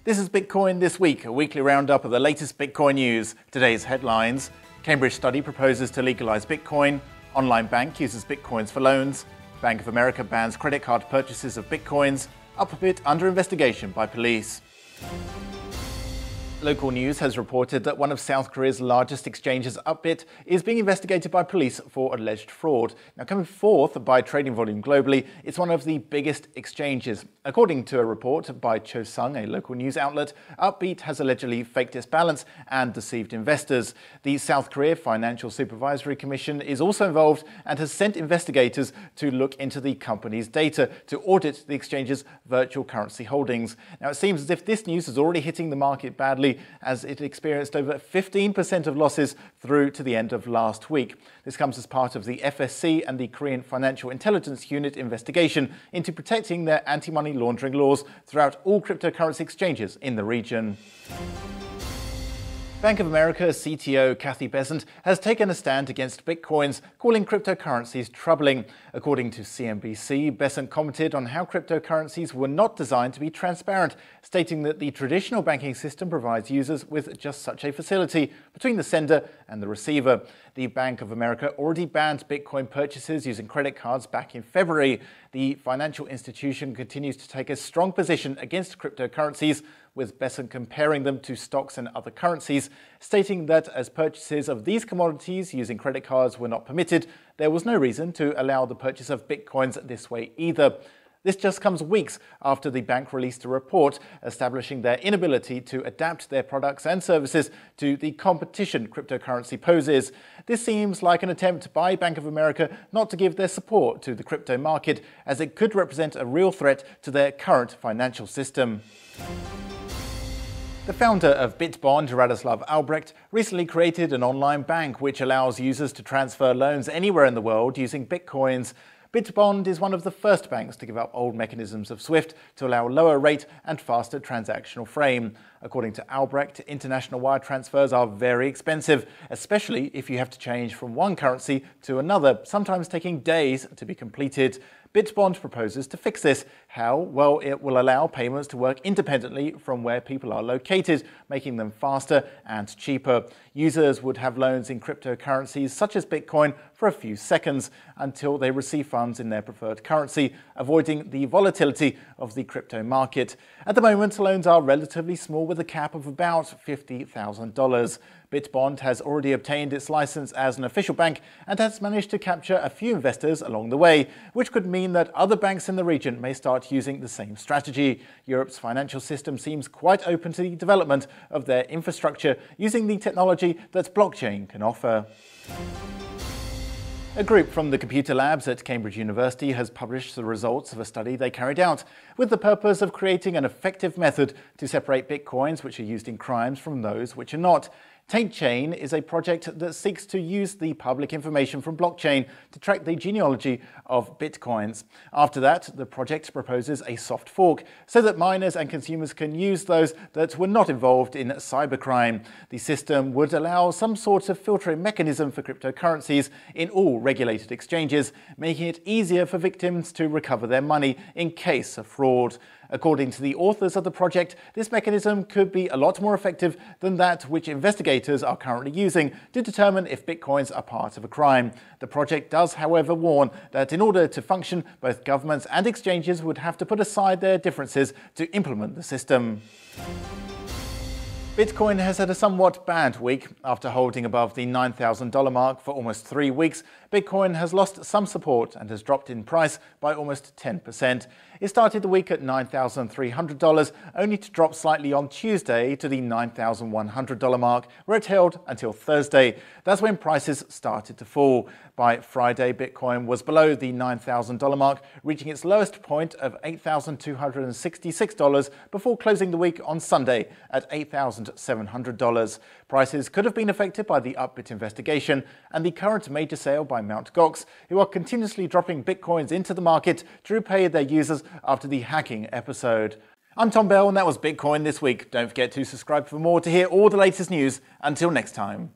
This is Bitcoin This Week, a weekly roundup of the latest Bitcoin news. Today's headlines: Cambridge study proposes to legalize Bitcoin, online bank uses Bitcoins for loans, Bank of America bans credit card purchases of Bitcoins, Upbit under investigation by police. Local news has reported that one of South Korea's largest exchanges, Upbit, is being investigated by police for alleged fraud. Now, coming fourth by trading volume globally, it's one of the biggest exchanges. According to a report by Chosum, a local news outlet, Upbit has allegedly faked its balance and deceived investors. The South Korea Financial Supervisory Commission is also involved and has sent investigators to look into the company's data to audit the exchange's virtual currency holdings. Now, it seems as if this news is already hitting the market badly, as it experienced over 15% of losses through to the end of last week. This comes as part of the FSC and the Korean Financial Intelligence Unit investigation into protecting their anti-money laundering laws throughout all cryptocurrency exchanges in the region. Bank of America CTO Cathy Bessant has taken a stand against Bitcoins, calling cryptocurrencies troubling. According to CNBC, Bessant commented on how cryptocurrencies were not designed to be transparent, stating that the traditional banking system provides users with just such a facility between the sender and the receiver. The Bank of America already banned Bitcoin purchases using credit cards back in February. The financial institution continues to take a strong position against cryptocurrencies, with Bessant comparing them to stocks and other currencies, stating that as purchases of these commodities using credit cards were not permitted, there was no reason to allow the purchase of Bitcoins this way either. This just comes weeks after the bank released a report establishing their inability to adapt their products and services to the competition cryptocurrency poses. This seems like an attempt by Bank of America not to give their support to the crypto market, as it could represent a real threat to their current financial system. The founder of Bitbond, Radoslav Albrecht, recently created an online bank which allows users to transfer loans anywhere in the world using Bitcoins. Bitbond is one of the first banks to give up old mechanisms of SWIFT to allow lower rate and faster transactional frame. According to Albrecht, international wire transfers are very expensive, especially if you have to change from one currency to another, sometimes taking days to be completed. Bitbond proposes to fix this. How? Well, it will allow payments to work independently from where people are located, making them faster and cheaper. Users would have loans in cryptocurrencies such as Bitcoin for a few seconds until they receive funds in their preferred currency, avoiding the volatility of the crypto market. At the moment, loans are relatively small with a cap of about $50,000. Bitbond has already obtained its license as an official bank and has managed to capture a few investors along the way, which could mean that other banks in the region may start using the same strategy. Europe's financial system seems quite open to the development of their infrastructure using the technology that blockchain can offer. A group from the computer labs at Cambridge University has published the results of a study they carried out with the purpose of creating an effective method to separate Bitcoins which are used in crimes from those which are not. Taint Chain is a project that seeks to use the public information from blockchain to track the genealogy of Bitcoins. After that, the project proposes a soft fork so that miners and consumers can use those that were not involved in cybercrime. The system would allow some sort of filtering mechanism for cryptocurrencies in all regulated exchanges, making it easier for victims to recover their money in case of fraud. According to the authors of the project, this mechanism could be a lot more effective than that which investigators are currently using to determine if Bitcoins are part of a crime. The project does, however, warn that in order to function, both governments and exchanges would have to put aside their differences to implement the system. Bitcoin has had a somewhat bad week. After holding above the $9,000 mark for almost 3 weeks, Bitcoin has lost some support and has dropped in price by almost 10%. It started the week at $9,300, only to drop slightly on Tuesday to the $9,100 mark, where it held until Thursday. That's when prices started to fall. By Friday, Bitcoin was below the $9,000 mark, reaching its lowest point of $8,266 before closing the week on Sunday at $8,700. Prices could have been affected by the Upbit investigation and the current major sale by Mt. Gox, who are continuously dropping Bitcoins into the market to repay their users after the hacking episode. I'm Tom Bell, and that was Bitcoin This Week. Don't forget to subscribe for more to hear all the latest news. Until next time.